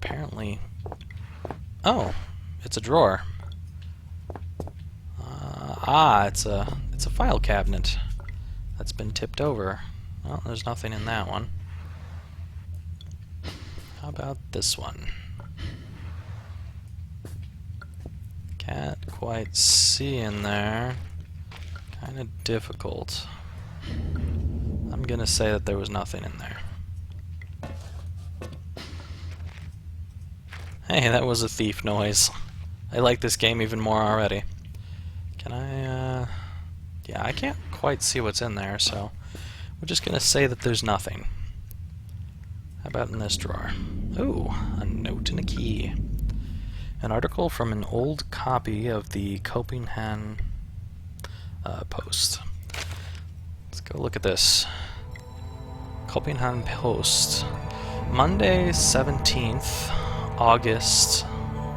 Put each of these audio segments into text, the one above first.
apparently... Oh, it's a drawer. It's a file cabinet that's been tipped over. Well, there's nothing in that one. How about this one? Can't quite see in there. Kind of difficult. I'm gonna say that there was nothing in there. Hey, that was a thief noise. I like this game even more already. Can I, yeah, I can't quite see what's in there, so we're just gonna say that there's nothing. How about in this drawer? Ooh, a note and a key. An article from an old copy of the Copenhagen Post. Let's go look at this. Copenhagen Post. Monday, 17th August,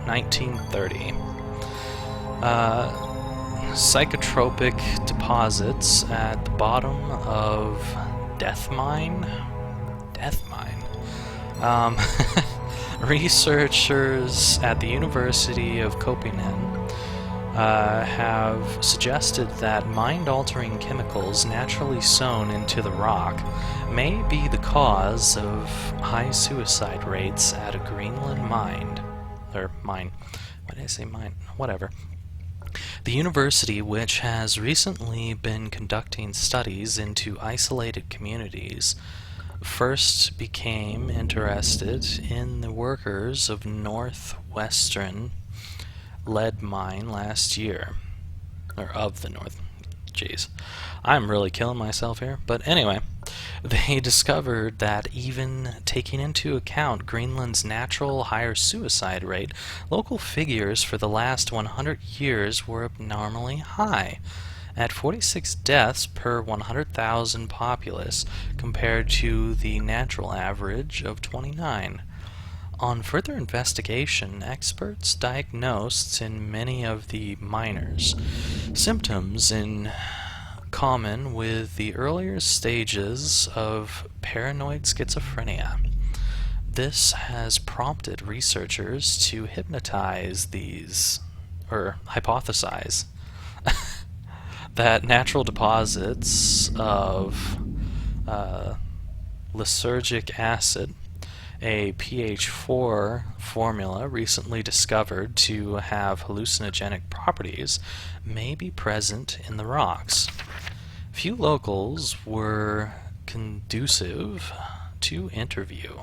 1930. Psychotropic deposits at the bottom of Death Mine? Death Mine? Researchers at the University of Copenhagen have suggested that mind-altering chemicals naturally sown into the rock may be the cause of high suicide rates at a Greenland mine. Or mine. Why did I say mine? Whatever. The university, which has recently been conducting studies into isolated communities, first became interested in the workers of Northwestern lead mine last year. Or of the North. Jeez. I'm really killing myself here. But anyway, they discovered that even taking into account Greenland's natural higher suicide rate, local figures for the last 100 years were abnormally high, at 46 deaths per 100,000 populace, compared to the natural average of 29. On further investigation, experts diagnosed in many of the miners symptoms in common with the earlier stages of paranoid schizophrenia. This has prompted researchers to hypnotize these, or hypothesize, that natural deposits of lysergic acid, a pH 4 formula recently discovered to have hallucinogenic properties, may be present in the rocks. Few locals were conducive to interview,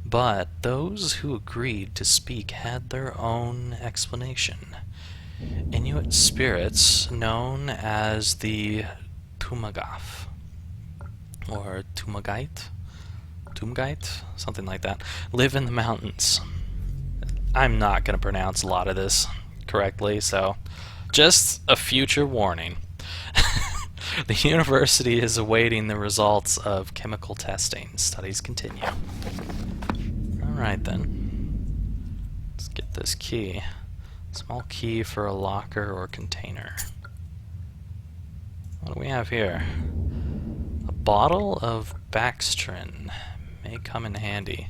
but those who agreed to speak had their own explanation. Inuit spirits known as the Tumagaf, or Tumagite, something like that, live in the mountains. I'm not going to pronounce a lot of this correctly, so just a future warning. The university is awaiting the results of chemical testing. Studies continue. Alright then. Let's get this key. Small key for a locker or container. What do we have here? A bottle of Baxtrin may come in handy.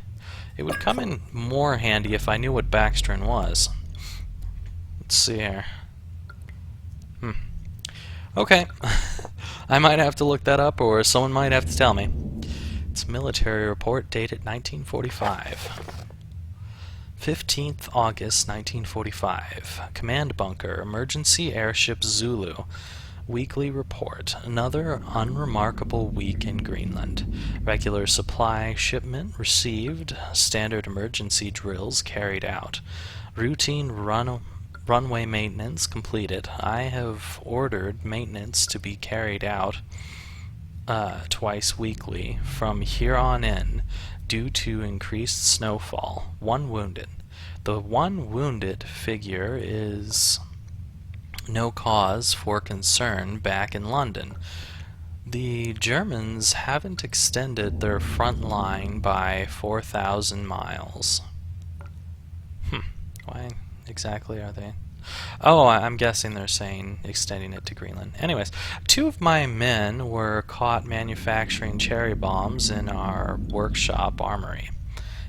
It would come in more handy if I knew what Baxtrin was. Let's see here. Okay. I might have to look that up, or someone might have to tell me. It's a military report dated 1945. 15th August 1945. Command bunker, emergency airship Zulu. Weekly report. Another unremarkable week in Greenland. Regular supply shipment received. Standard emergency drills carried out. Routine runway maintenance completed. I have ordered maintenance to be carried out twice weekly from here on in due to increased snowfall. 1 wounded. The 1 wounded figure is no cause for concern back in London. The Germans haven't extended their front line by 4,000 miles. Why exactly are they? Oh, I'm guessing they're saying extending it to Greenland. Anyways, 2 of my men were caught manufacturing cherry bombs in our workshop armory.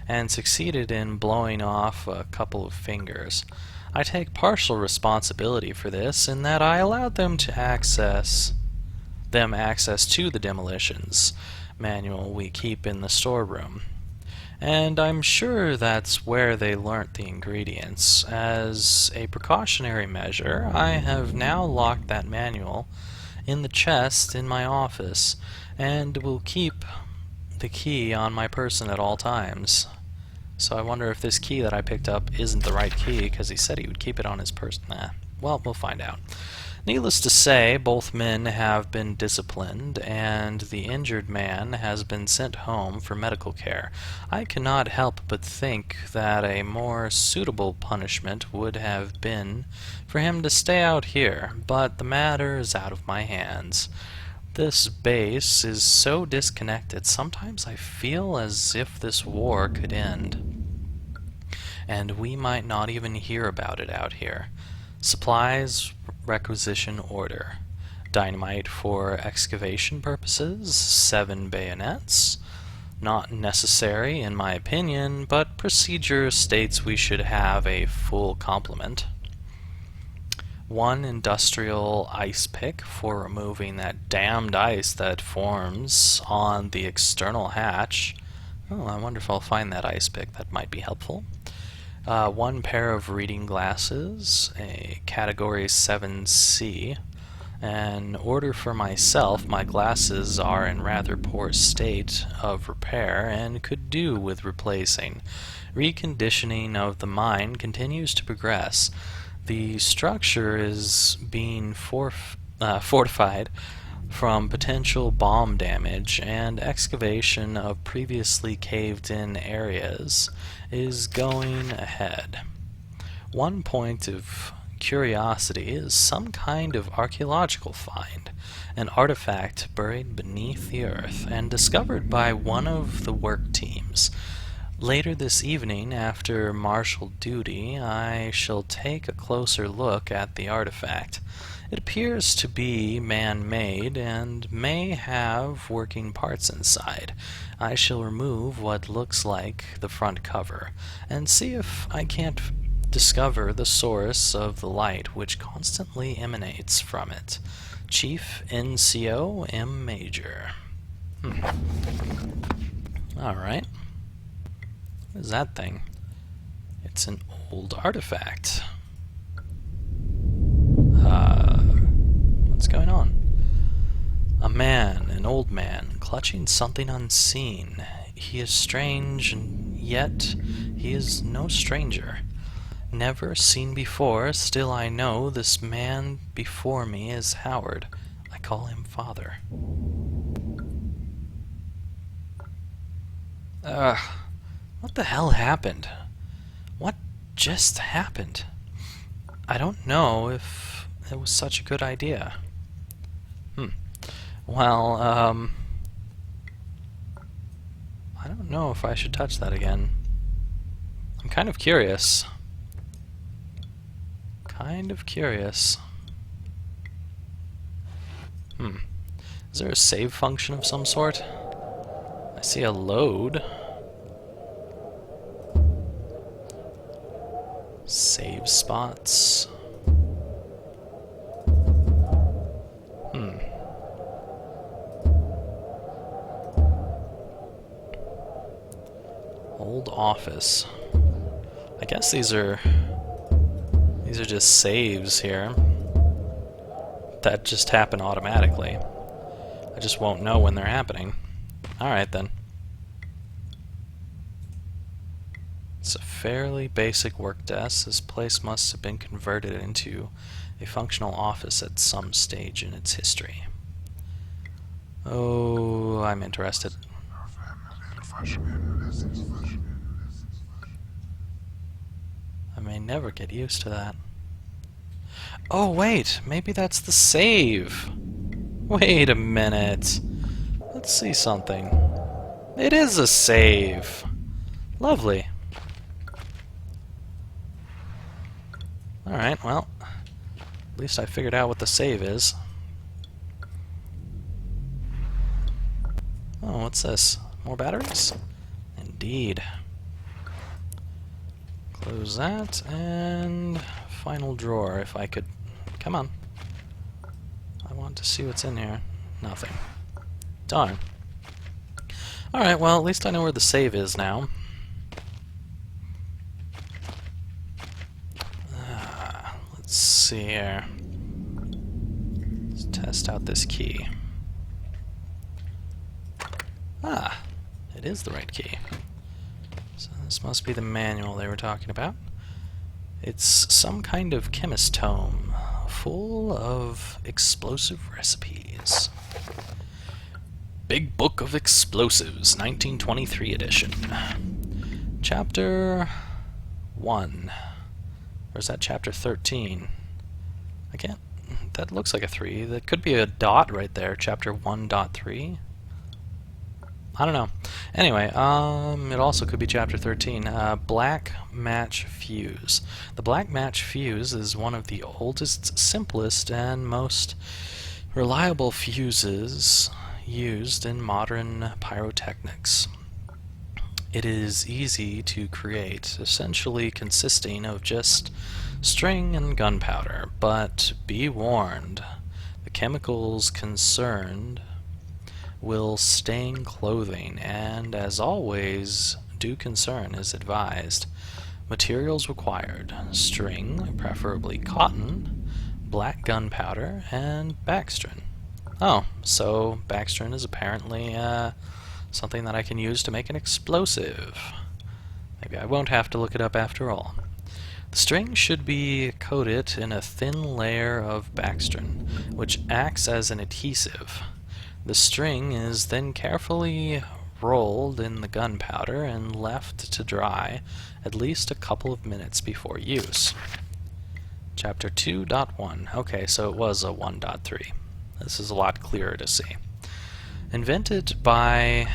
and succeeded in blowing off a couple of fingers. I take partial responsibility for this in that I allowed them access to the demolitions manual we keep in the storeroom. And I'm sure that's where they learnt the ingredients. As a precautionary measure, I have now locked that manual in the chest in my office, and will keep the key on my person at all times. So I wonder if this key that I picked up isn't the right key, because he said he would keep it on his person. Well, we'll find out. Needless to say, both men have been disciplined, and the injured man has been sent home for medical care. I cannot help but think that a more suitable punishment would have been for him to stay out here, but the matter is out of my hands. This base is so disconnected, sometimes I feel as if this war could end, and we might not even hear about it out here. Supplies requisition order. Dynamite for excavation purposes, 7 bayonets. Not necessary in my opinion, but procedure states we should have a full complement. 1 industrial ice pick for removing that damned ice that forms on the external hatch. Oh, I wonder if I'll find that ice pick. That might be helpful. 1 pair of reading glasses, a category 7C. An order for myself. My glasses are in rather poor state of repair and could do with replacing. Reconditioning of the mine continues to progress. The structure is being fortified from potential bomb damage, and excavation of previously caved-in areas is going ahead. 1 point of curiosity is some kind of archaeological find, an artifact buried beneath the earth and discovered by one of the work teams. Later this evening, after martial duty, I shall take a closer look at the artifact. It appears to be man-made and may have working parts inside. I shall remove what looks like the front cover and see if I can't discover the source of the light which constantly emanates from it. Chief NCO M. Major. Alright. What is that thing? It's an old artifact. What's going on? A man, an old man, clutching something unseen. He is strange, and yet he is no stranger. Never seen before, still I know this man before me is Howard. I call him Father. What the hell happened? What just happened? I don't know if it was such a good idea. Well, I don't know if I should touch that again. I'm kind of curious. Is there a save function of some sort? I see a load. Save spots. Old office. I guess these are just saves here that just happen automatically. I just won't know when they're happening. Alright then. It's a fairly basic work desk. This place must have been converted into a functional office at some stage in its history. Oh, I'm interested. I may never get used to that. Oh wait, maybe that's the save. Wait a minute. Let's see something. It is a save. Lovely. Alright, well, at least I figured out what the save is. Oh, what's this? More batteries? Indeed. Close that, and final drawer, if I could... Come on. I want to see what's in here. Nothing. Darn. Alright, well, at least I know where the save is now. Let's see here. Let's test out this key. Ah, it is the right key. So this must be the manual they were talking about. It's some kind of chemist tome, full of explosive recipes. Big Book of Explosives, 1923 edition. Chapter 1. Or is that chapter 13? I can't... That looks like a 3. That could be a dot right there. Chapter 1.3. I don't know. Anyway, it also could be chapter 13. Black Match Fuse. The Black Match Fuse is one of the oldest, simplest, and most reliable fuses used in modern pyrotechnics. It is easy to create, essentially consisting of just string and gunpowder, but be warned, the chemicals concerned will stain clothing, and as always, due concern is advised. Materials required: string, preferably cotton, black gunpowder, and Baxtrin. Oh, so Baxtrin is apparently something that I can use to make an explosive. Maybe I won't have to look it up after all. The string should be coated in a thin layer of Baxtrin, which acts as an adhesive. The string is then carefully rolled in the gunpowder and left to dry at least a couple of minutes before use. Chapter 2.1. Okay, so it was a 1.3. This is a lot clearer to see. Invented by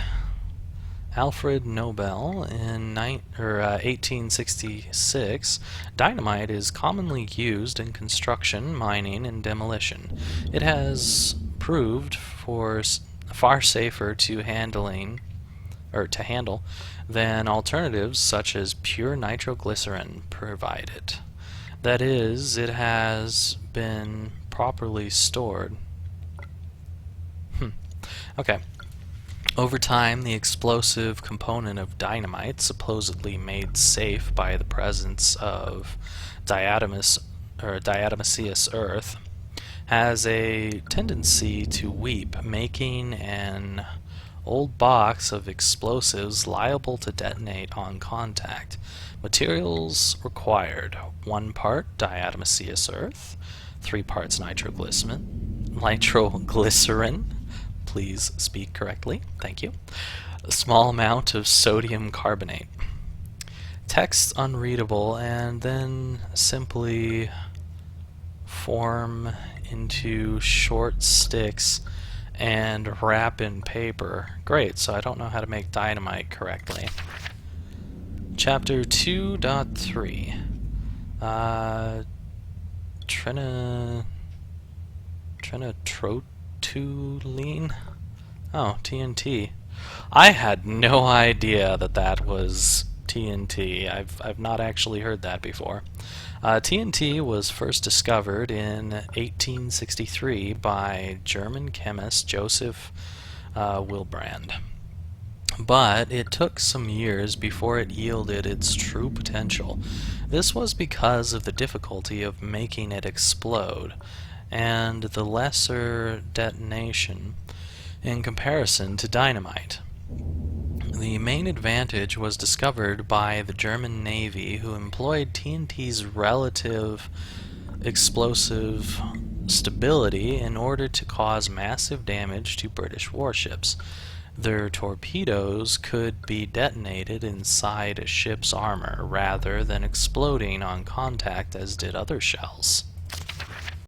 Alfred Nobel in 1866, dynamite is commonly used in construction, mining, and demolition. It has proved far safer to handle than alternatives such as pure nitroglycerin provided. That is, it has been properly stored. Okay. Over time, the explosive component of dynamite, supposedly made safe by the presence of diatomaceous earth, has a tendency to weep, making an old box of explosives liable to detonate on contact. Materials required: 1 part diatomaceous earth, 3 parts nitroglycerin, please speak correctly, thank you, a small amount of sodium carbonate. Text unreadable, and then simply form into short sticks and wrap in paper. Great, so I don't know how to make dynamite correctly. Chapter 2.3. Trinitrotoluene? Oh, TNT. I had no idea that was TNT. I've not actually heard that before. TNT was first discovered in 1863 by German chemist Joseph Wilbrand. But it took some years before it yielded its true potential. This was because of the difficulty of making it explode, and the lesser detonation in comparison to dynamite. The main advantage was discovered by the German Navy, who employed TNT's relative explosive stability in order to cause massive damage to British warships. Their torpedoes could be detonated inside a ship's armor rather than exploding on contact as did other shells.